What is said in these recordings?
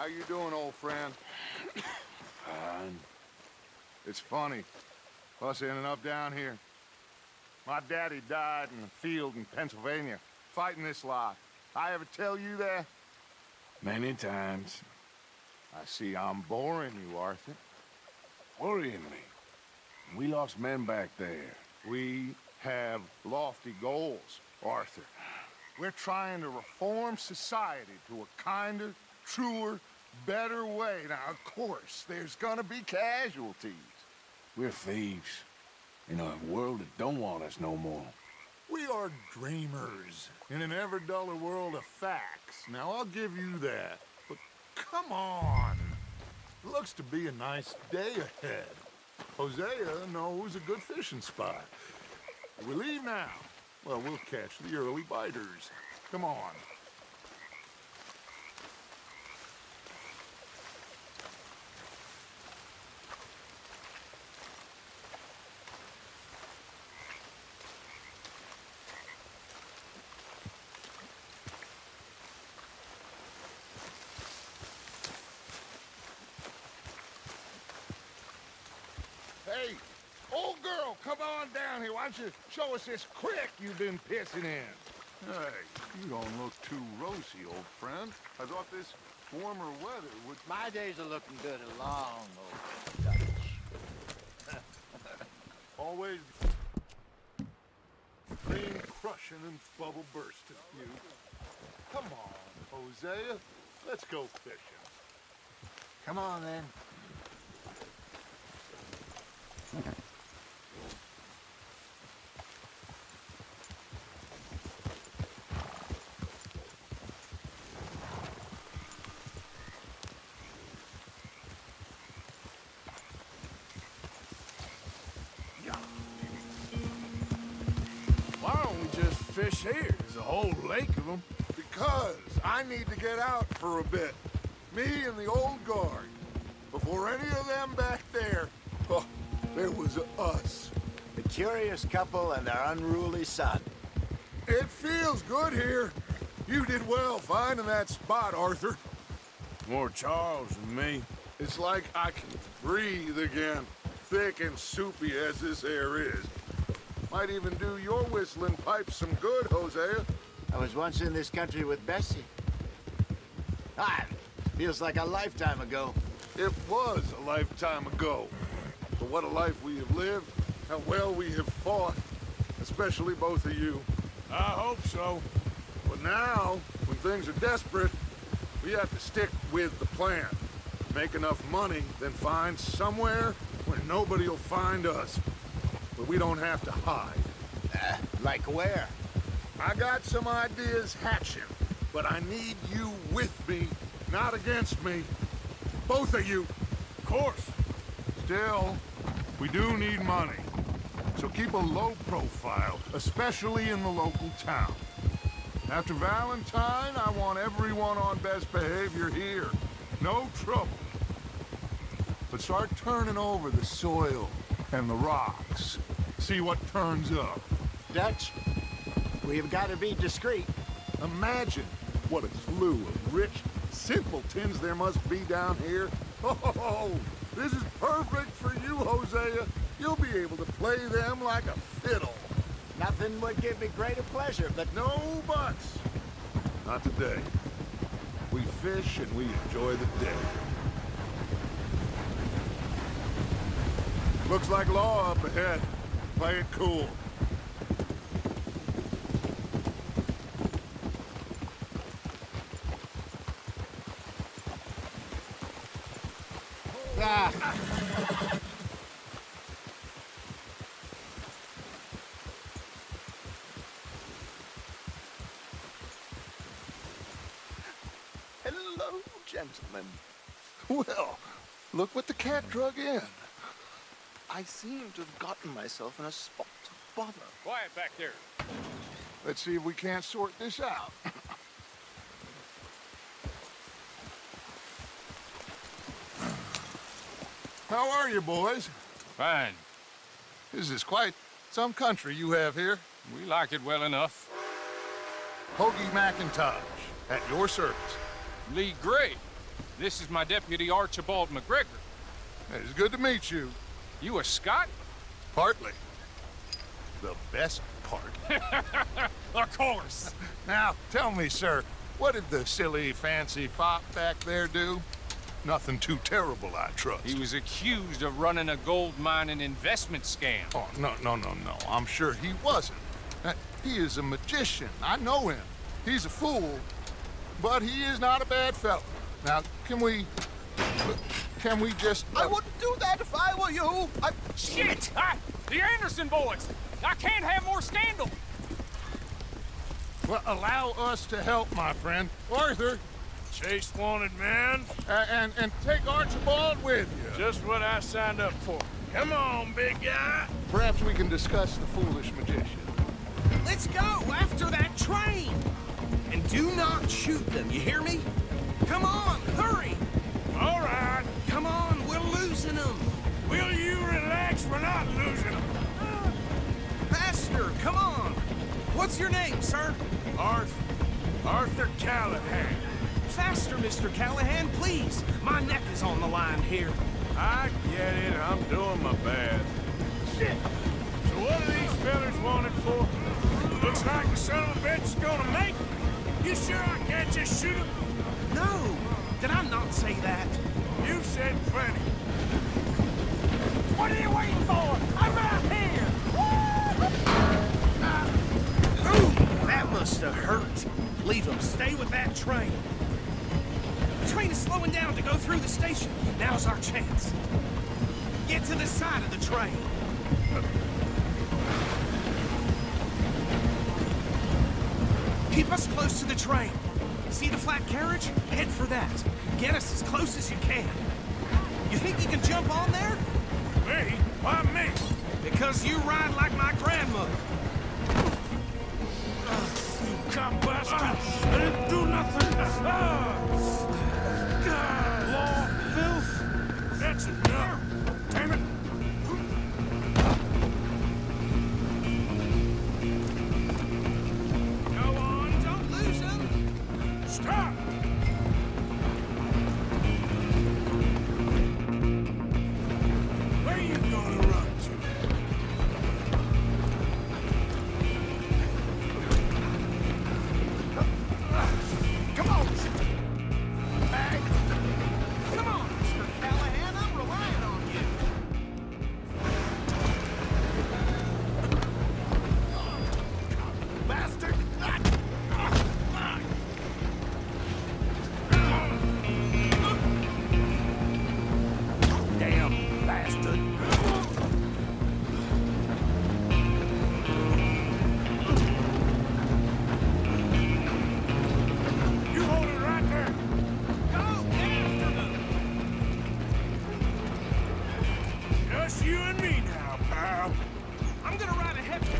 How you doing, old friend? Fine. It's funny, us ending up down here. My daddy died in the field in Pennsylvania, fighting this lot. I ever tell you that? Many times. I see I'm boring you, Arthur. Worrying me. We lost men back there. We have lofty goals, Arthur. We're trying to reform society to a kinder, truer, better way. Now, of course, there's gonna be casualties. We're thieves. In a world that don't want us no more. We are dreamers in an ever duller world of facts. Now, I'll give you that. But come on. Looks to be a nice day ahead. Hosea knows a good fishing spot. If we leave now, well, we'll catch the early biters. Come on. Hey, old girl, come on down here. Why don't you show us this creek you've been pissing in? Hey, you don't look too rosy, old friend. I thought this warmer weather would... My days are looking good along, old Dutch. Always cream crushing and bubble bursting, you. Come on, Hosea. Let's go fishing. Come on, then. Why don't we just fish here? There's a whole lake of them. Because I need to get out for a bit. Me and the old guard. Before any of them back there, oh, there was us. The curious couple and their unruly son. It feels good here. You did well finding that spot, Arthur. More Charles than me. It's like I can breathe again, thick and soupy as this air is. Might even do your whistling pipes some good, Hosea. I was once in this country with Bessie. Ah, feels like a lifetime ago. It was a lifetime ago. But what a life we have lived, how well we have fought, especially both of you. I hope so. But now, when things are desperate, we have to stick with the plan. Make enough money, then find somewhere where nobody will find us. Where we don't have to hide. Like where? I got some ideas hatching, but I need you with me, not against me. Both of you. Of course. Still, we do need money. So keep a low profile, especially in the local town. After Valentine, I want everyone on best behavior here. No trouble. But start turning over the soil and the rocks. See what turns up. Dutch, we've got to be discreet. Imagine what a slew of rich simpletons there must be down here. Oh, this is perfect for you, Hosea. You'll be able to play them like a fiddle. Nothing would give me greater pleasure, but No buts. Not today. We fish and we enjoy the day. Looks like law up ahead. Play it cool. Hello, gentlemen. Well, look what the cat drug in. I seem to have gotten myself in a spot of bother. Quiet back there. Let's see if we can't sort this out. How are you, boys? Fine. This is quite some country you have here. We like it well enough. Hoagie McIntosh, at your service. Lee Gray. This is my deputy, Archibald McGregor. It's good to meet you. You a Scot? Partly. The best part. Of course. Now, tell me, sir, what did the silly, fancy fop back there do? Nothing too terrible, I trust. He was accused of running a gold mining investment scam. Oh, no. I'm sure he wasn't. He is a magician. I know him. He's a fool, but he is not a bad fellow. Now, can we just... I wouldn't do that if I were you. Shit! The Anderson boys! I can't have more scandal! Well, allow us to help, my friend. Arthur, Chase wanted man. and take Archibald with you. Just what I signed up for. Come on, big guy. Perhaps we can discuss the foolish magician. Let's go after that train! And do not shoot them, you hear me? Come on, hurry! All right. Come on, we're losing them! Will you relax? We're not losing them. Faster, come on! What's your name, sir? Arthur Callahan. Faster, Mr. Callahan, please! My neck is on the line here. I get it. I'm doing my best. Shit! So what are these fellas wanted for? Looks like the son of a bitch is gonna make it. You sure I can't just shoot him? No! Did I not say that? You said plenty. What are you waiting for? I'm right here! Ooh, that must have hurt. Leave him. Stay with that train. The train is slowing down to go through the station. Now's our chance. Get to the side of the train. Keep us close to the train. See the flat carriage? Head for that. Get us as close as you can. You think you can jump on there? Me? Why me? Because you ride like my grandmother. You come bastard! I didn't do nothing! Law, filth! That's enough! Damn it! Go on, don't lose him. Stop! Where you gonna run to? Come on! Come on, Mr. Callahan, I'm relying on you. Bastard! Damn bastard. You hold it right there! Go, get after them. Just you and me now, pal. I'm gonna ride ahead of you.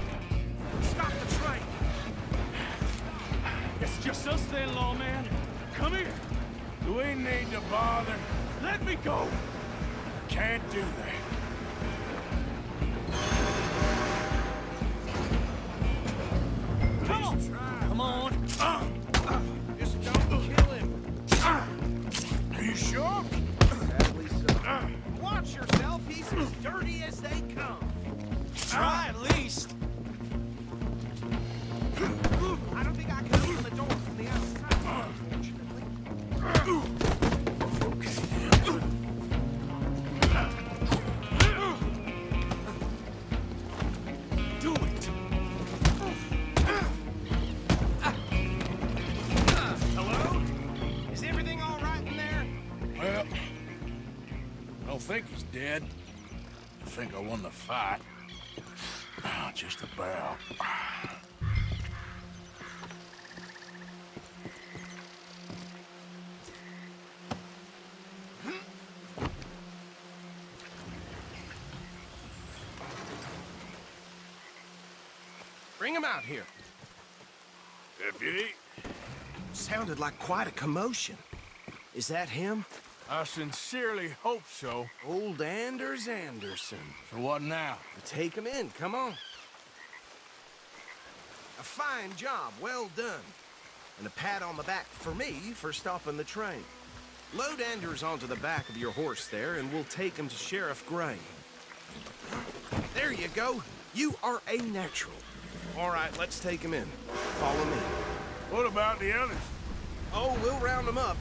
Stop the train. It's just us then, lawman. Come here. Do we need to bother? Let me go. Can't do that. Come on. Come on. Just don't kill him. Are you sure? Watch yourself. He's as dirty as they come. Try at least. I don't think I can open the door from the outside, unfortunately. Do it. Hello? Is everything all right in there? Well, I don't think he's dead. I think I won the fight. Just about. Bring him out here. Deputy, Sounded like quite a commotion. Is that him? I sincerely hope so. Old Anders Anderson. So what now? Take him in, come on. A fine job, well done. And a pat on the back for me for stopping the train. Load Anders onto the back of your horse there, and we'll take him to Sheriff Gray. There you go. You are a natural. All right, let's take him in. Follow me. What about the others? Oh, we'll round them up.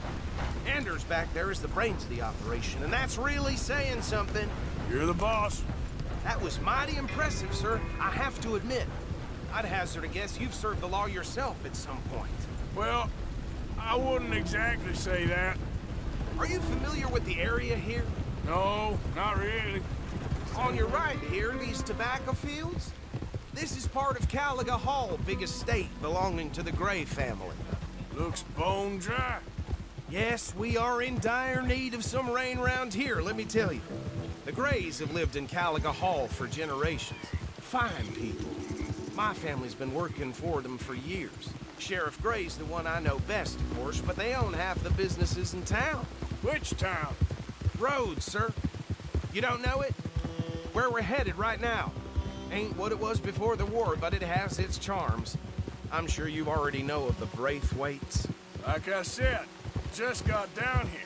Anders back there is the brains of the operation, and that's really saying something. You're the boss. That was mighty impressive, sir. I have to admit. I'd hazard a guess you've served the law yourself at some point. Well, I wouldn't exactly say that. Are you familiar with the area here? No, not really. On your right here, these tobacco fields? This is part of Caliga Hall, big estate belonging to the Gray family. Looks bone dry. Yes, we are in dire need of some rain round here, let me tell you. The Grays have lived in Caliga Hall for generations. Fine people. My family's been working for them for years. Sheriff Gray's the one I know best, of course, but they own half the businesses in town. Which town? Rhodes, sir. You don't know it? Where we're headed right now. Ain't what it was before the war, but it has its charms. I'm sure you already know of the Braithwaites. Like I said, just got down here.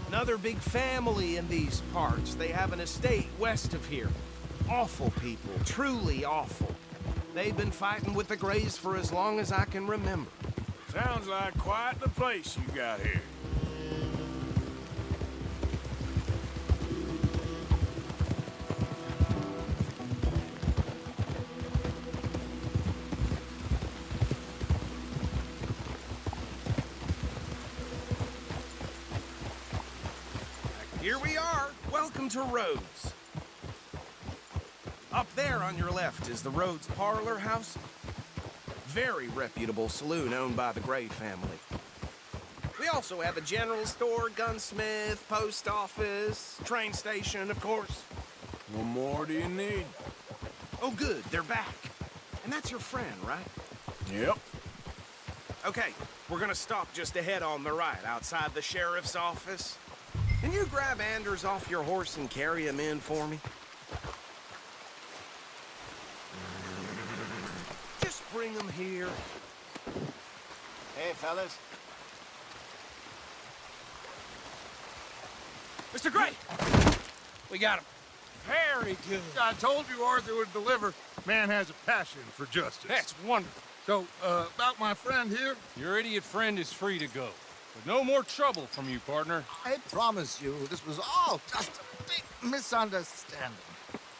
Another big family in these parts. They have an estate west of here. Awful people, truly awful. They've been fighting with the Grays for as long as I can remember. Sounds like quite the place you got here. Here we are. Welcome to Rhodes. Up there on your left is the Rhodes Parlor House. Very reputable saloon owned by the Gray family. We also have a general store, gunsmith, post office, train station, of course. What more do you need? Oh, good, they're back. And that's your friend, right? Yep. Okay, we're gonna stop just ahead on the right, outside the sheriff's office. Can you grab Anders off your horse and carry him in for me? Just bring him here. Hey, fellas. Mr. Gray! We got him. Very good. I told you Arthur would deliver. Man has a passion for justice. That's wonderful. So, about my friend here? Your idiot friend is free to go. But no more trouble from you, partner. I promise you, this was all just a big misunderstanding.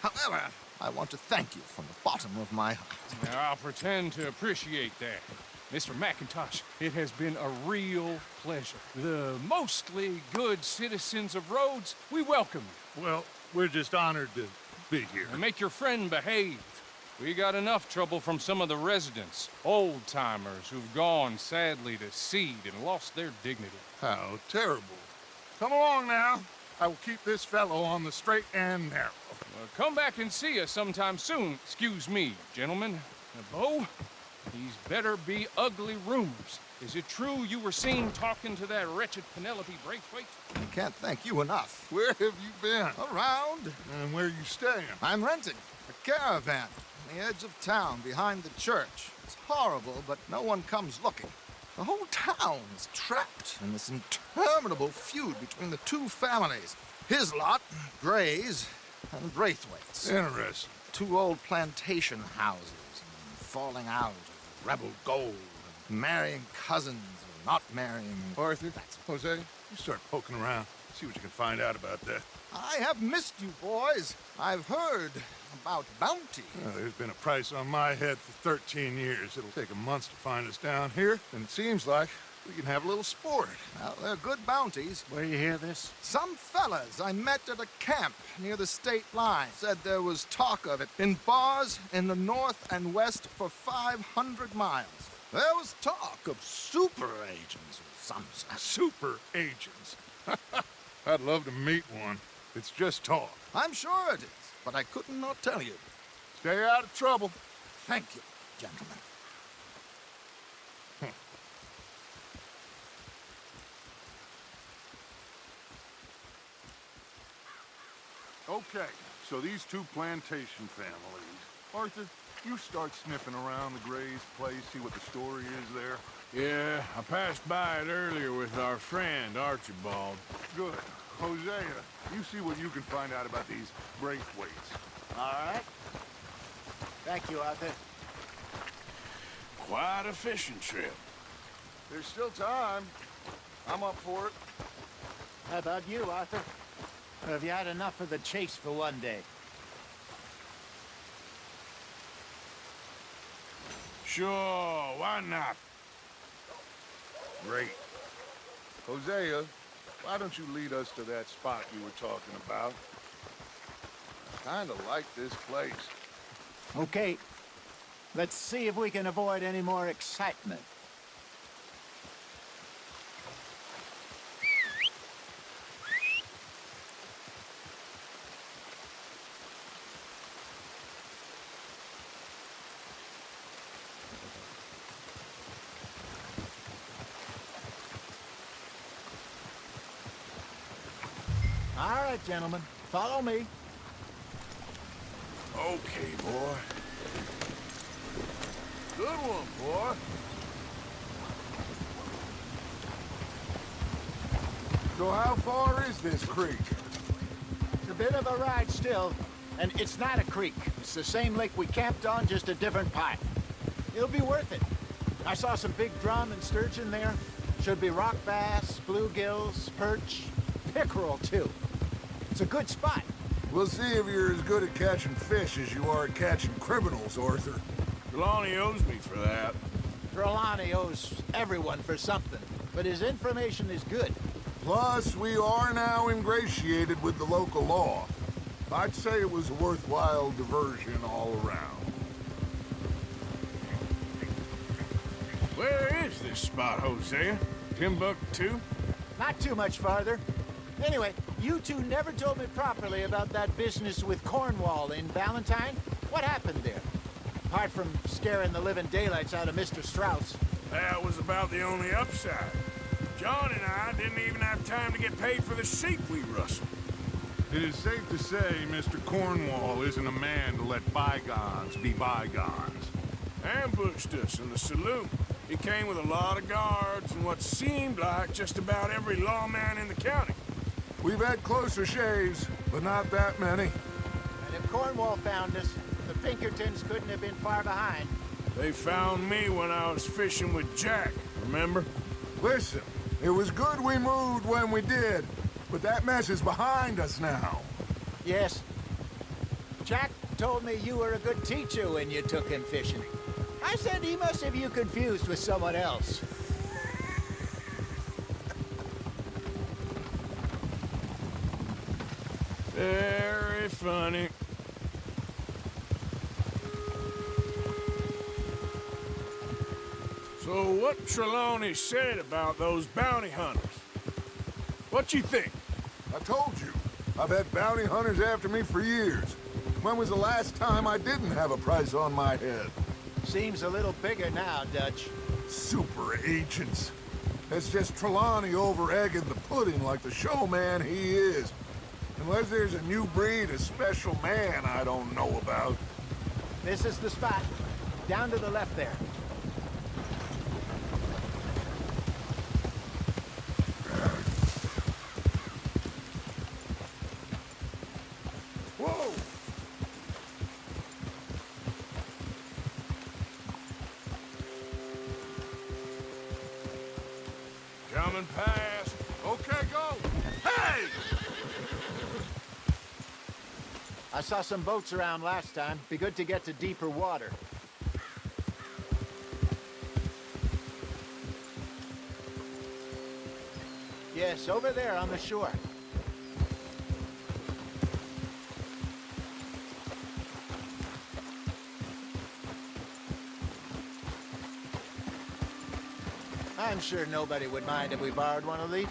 However, I want to thank you from the bottom of my heart. Now, I'll pretend to appreciate that. Mr. McIntosh, it has been a real pleasure. The mostly good citizens of Rhodes, we welcome you. Well, we're just honored to be here. And make your friend behave. We got enough trouble from some of the residents, old-timers who've gone, sadly, to seed and lost their dignity. How terrible. Come along now. I will keep this fellow on the straight and narrow. Well, come back and see us sometime soon. Excuse me, gentlemen. Bo, these better be ugly rumors. Is it true you were seen talking to that wretched Penelope Braithwaite? I can't thank you enough. Where have you been? Around. And where you staying? I'm renting a caravan on the edge of town behind the church. It's horrible, but no one comes looking. The whole town is trapped in this interminable feud between the two families. His lot, Gray's, and Braithwaite's. Interesting. Two old plantation houses, and falling out of rebel gold, and marrying cousins or not marrying. Arthur, Jose, you start poking around. See what you can find out about that. I have missed you, boys. I've heard about bounty. Well, there's been a price on my head for 13 years. It'll take a month to find us down here, and it seems like we can have a little sport. Well, they're good bounties. Where you hear this? Some fellas I met at a camp near the state line said there was talk of it in bars in the north and west for 500 miles. There was talk of super agents or some such. Super agents. I'd love to meet one. It's just talk. I'm sure it is, but I couldn't not tell you. Stay out of trouble. Thank you, gentlemen. Okay, so these two plantation families. Arthur, you start sniffing around the Gray's place, see what the story is there? Yeah, I passed by it earlier with our friend, Archibald. Good. Hosea, you see what you can find out about these Braithwaites. All right. Thank you, Arthur. Quite a fishing trip. There's still time. I'm up for it. How about you, Arthur? Or have you had enough of the chase for one day? Sure, why not? Great. Hosea, why don't you lead us to that spot you were talking about? I kinda like this place. Okay. Let's see if we can avoid any more excitement. All right, gentlemen. Follow me. Okay, boy. Good one, boy. So how far is this creek? It's a bit of a ride still, and it's not a creek. It's the same lake we camped on, just a different part. It'll be worth it. I saw some big drum and sturgeon there. Should be rock bass, bluegills, perch, pickerel too. It's a good spot. We'll see if you're as good at catching fish as you are at catching criminals, Arthur. Trelawney owes me for that. Trelawney owes everyone for something, but his information is good. Plus, we are now ingratiated with the local law. I'd say it was a worthwhile diversion all around. Where is this spot, Hosea? Timbuktu? Not too much farther. Anyway, you two never told me properly about that business with Cornwall in Valentine. What happened there? Apart from scaring the living daylights out of Mr. Strauss. That was about the only upside. John and I didn't even have time to get paid for the sheep we rustled. It is safe to say Mr. Cornwall isn't a man to let bygones be bygones. Ambushed us in the saloon. He came with a lot of guards and what seemed like just about every lawman in the county. We've had closer shaves, but not that many. And if Cornwall found us, the Pinkertons couldn't have been far behind. They found me when I was fishing with Jack, remember? Listen, it was good we moved when we did, but that mess is behind us now. Yes. Jack told me you were a good teacher when you took him fishing. I said he must have you confused with someone else. Very funny. So what Trelawney said about those bounty hunters? What you think? I told you, I've had bounty hunters after me for years. When was the last time I didn't have a price on my head? Seems a little bigger now, Dutch. Super agents. It's just Trelawney over-egging the pudding like the showman he is. Unless there's a new breed of special man I don't know about. This is the spot. Down to the left there. Whoa! Coming past. Okay, go! Hey! I saw some boats around last time. Be good to get to deeper water. Yes, over there on the shore. I'm sure nobody would mind if we borrowed one of these.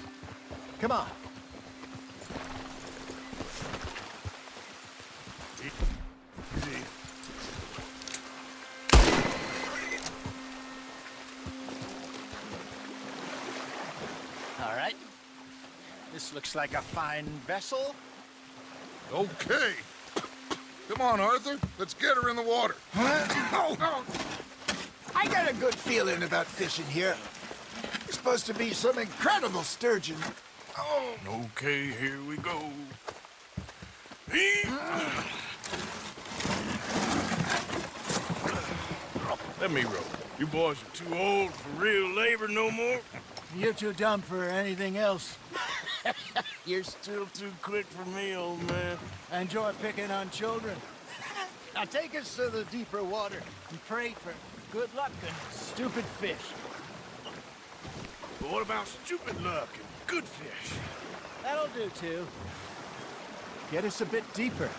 Come on. Easy. All right. This looks like a fine vessel. Okay. Come on, Arthur. Let's get her in the water. Oh. I got a good feeling about fishing here. It's supposed to be some incredible sturgeon. Oh. Okay, here we go. Let me row. You boys are too old for real labor no more. You're too dumb for anything else. You're still too quick for me, old man. I enjoy picking on children. Now take us to the deeper water and pray for good luck and stupid fish. But what about stupid luck and good fish? That'll do, too. Get us a bit deeper.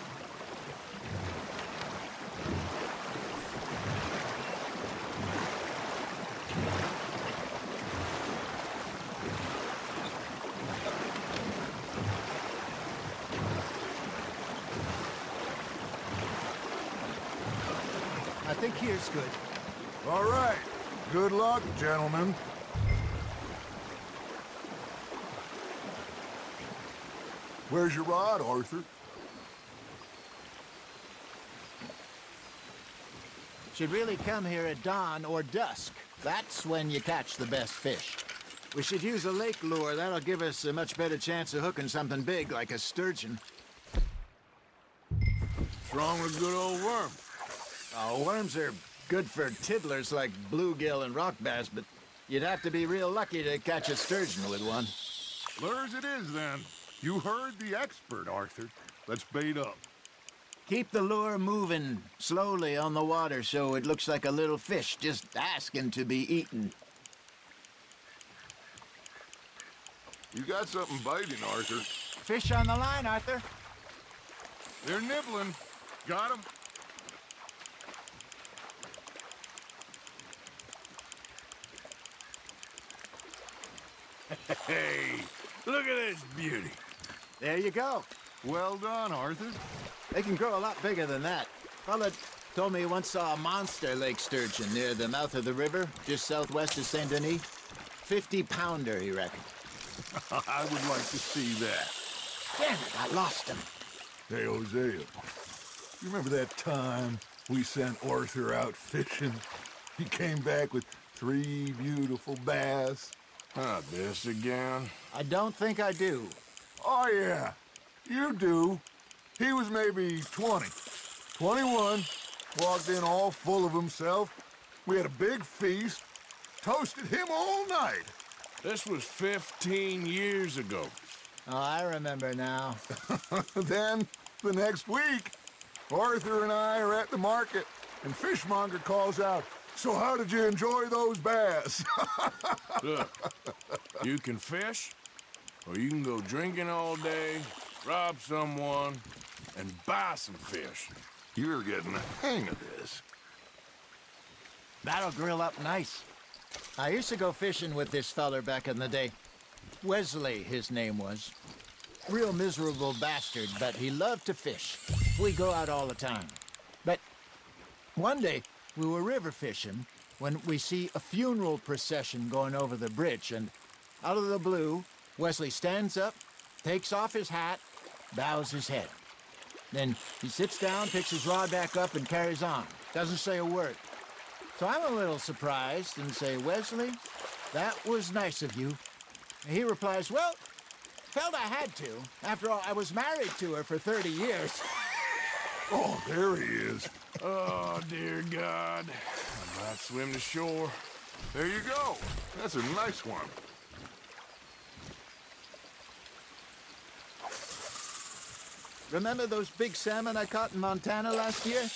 I think here's good. All right. Good luck, gentlemen. Where's your rod, Arthur? Should really come here at dawn or dusk. That's when you catch the best fish. We should use a lake lure. That'll give us a much better chance of hooking something big like a sturgeon. What's wrong with good old worm? Oh, worms are good for tiddlers like bluegill and rock bass, but you'd have to be real lucky to catch a sturgeon with one. Lures it is, then. You heard the expert, Arthur. Let's bait up. Keep the lure moving slowly on the water so it looks like a little fish just asking to be eaten. You got something biting, Arthur. Fish on the line, Arthur. They're nibbling. Got 'em. Hey, look at this beauty. There you go. Well done, Arthur. They can grow a lot bigger than that. Fella told me he once saw a monster lake sturgeon near the mouth of the river, just southwest of Saint Denis. 50-pounder, he reckoned. I would like to see that. Damn it, I lost him. Hey, Hosea. You remember that time we sent Arthur out fishing? He came back with 3 beautiful bass. Not this again. I don't think I do. Oh, yeah. You do. He was maybe 20. 21. Walked in all full of himself. We had a big feast. Toasted him all night. This was 15 years ago. Oh, I remember now. Then, the next week, Arthur and I are at the market, and Fishmonger calls out, "So how did you enjoy those bass?" Look, you can fish, or you can go drinking all day, rob someone, and buy some fish. You're getting the hang of this. That'll grill up nice. I used to go fishing with this feller back in the day. Wesley, his name was. Real miserable bastard, but he loved to fish. We go out all the time. But one day, we were river fishing when we see a funeral procession going over the bridge, and out of the blue, Wesley stands up, takes off his hat, bows his head. Then he sits down, picks his rod back up, and carries on. Doesn't say a word. So I'm a little surprised and say, "Wesley, that was nice of you." And he replies, "Well, felt I had to. After all, I was married to her for 30 years. Oh, there he is. Oh, dear God. I might swim to shore. There you go. That's a nice one. Remember those big salmon I caught in Montana last year?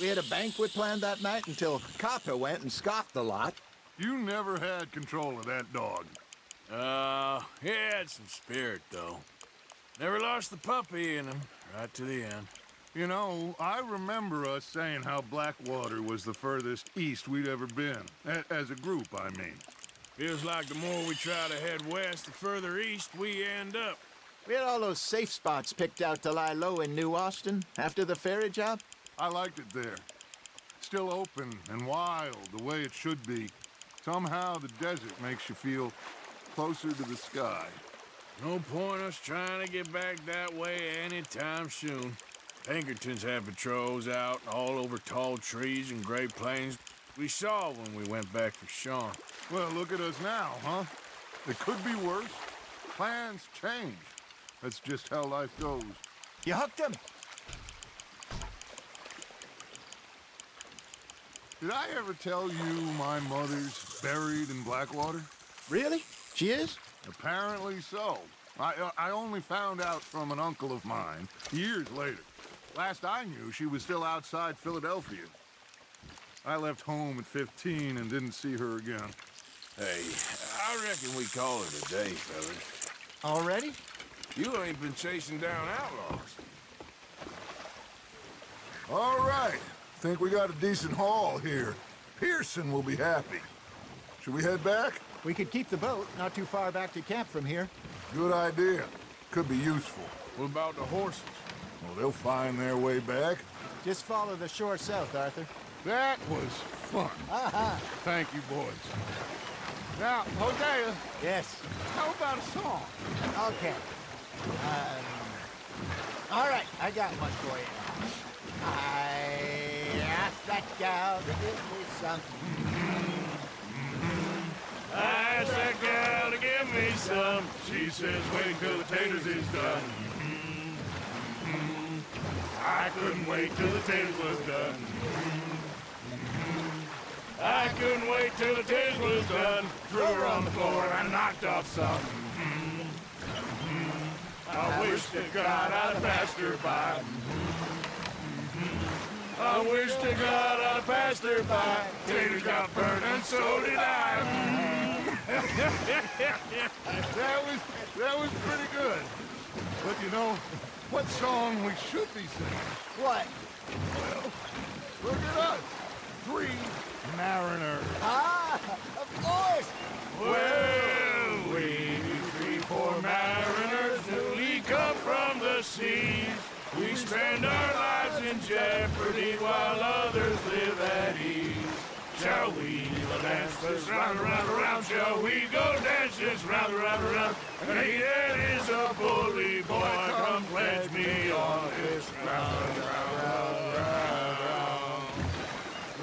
We had a banquet planned that night until Copper went and scoffed the lot. You never had control of that dog. He had some spirit, though. Never lost the puppy in him, right to the end. You know, I remember us saying how Blackwater was the furthest east we'd ever been. As a group, I mean. Feels like the more we try to head west, the further east we end up. We had all those safe spots picked out to lie low in New Austin after the ferry job. I liked it there. Still open and wild, the way it should be. Somehow the desert makes you feel closer to the sky. No point us trying to get back that way anytime soon. Pinkertons had patrols out all over tall trees and Great Plains. We saw when we went back for Sean. Well, look at us now, huh? It could be worse. Plans change. That's just how life goes. You hooked him? Did I ever tell you my mother's buried in Blackwater? Really? She is? Apparently so. I only found out from an uncle of mine years later. Last I knew, she was still outside Philadelphia. I left home at 15 and didn't see her again. Hey, I reckon we call it a day, fellas. Already? You ain't been chasing down outlaws. All right. Think we got a decent haul here. Pearson will be happy. Should we head back? We could keep the boat not too far back to camp from here. Good idea. Could be useful. What about the horses? Well, they'll find their way back. Just follow the shore south, Arthur. That was fun. Thank you, boys. Now, Hosea, Yes. how about a song? Okay. All right, I got one for you. I asked that gal to give me something. I asked that gal to give me some. She says, wait till the taters is done. I couldn't wait till the taters was done. I couldn't wait till the taters was done. Threw her on the floor and knocked off some. I wish to God I'd passed her by. I wish to God I'd passed her by. Taters got burned and so did I. That was pretty good. But you know, what song we should be singing? What? Well, look at us. 3 mariners. Ah, of course. Well, we 3 poor mariners newly come from the seas. We spend our lives in jeopardy while others live at ease. Shall we dance this round, around, around? Shall we go dance this round, around, around? Hey, that is a bully boy. Come pledge me on this round, round, round.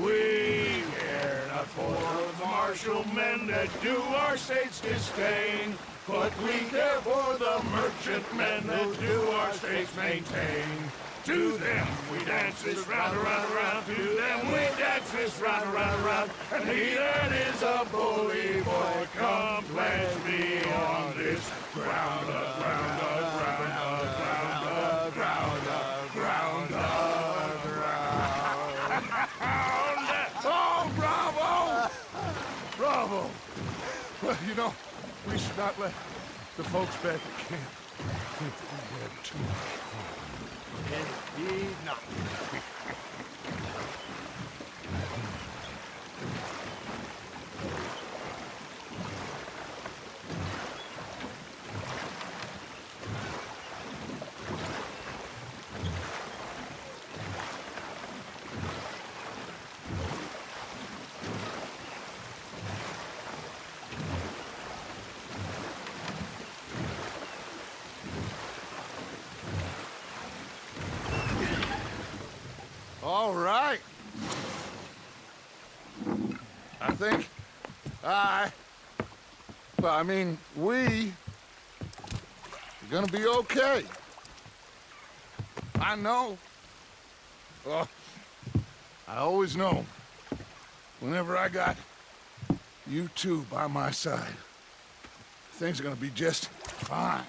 We care not for the martial men that do our state's disdain, but we care for the merchantmen that do our states maintain. To them we dance this round, around, around. To them we dance this round, around, around. And he that is a bully boy, come pledge me on this ground, ground, ground, ground, ground, ground, ground. Oh, bravo! Bravo! Well, you know, we should not let the folks back at camp think that we had too much fun. Indeed not. All right. I think we are gonna be okay. I know. I always know. Whenever I got you two by my side, things are gonna be just fine.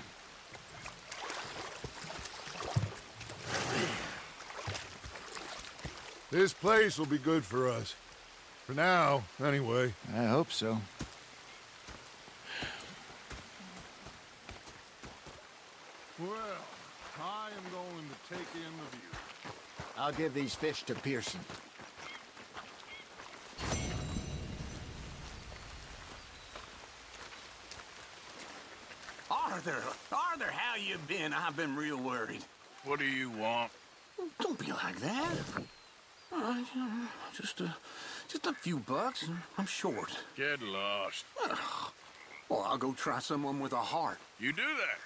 This place will be good for us. For now, anyway. I hope so. Well, I am going to take in the view. I'll give these fish to Pearson. Arthur, how you been? I've been real worried. What do you want? Don't be like that. Just a few bucks, and I'm short. Get lost. Well, I'll go try someone with a heart. You do that.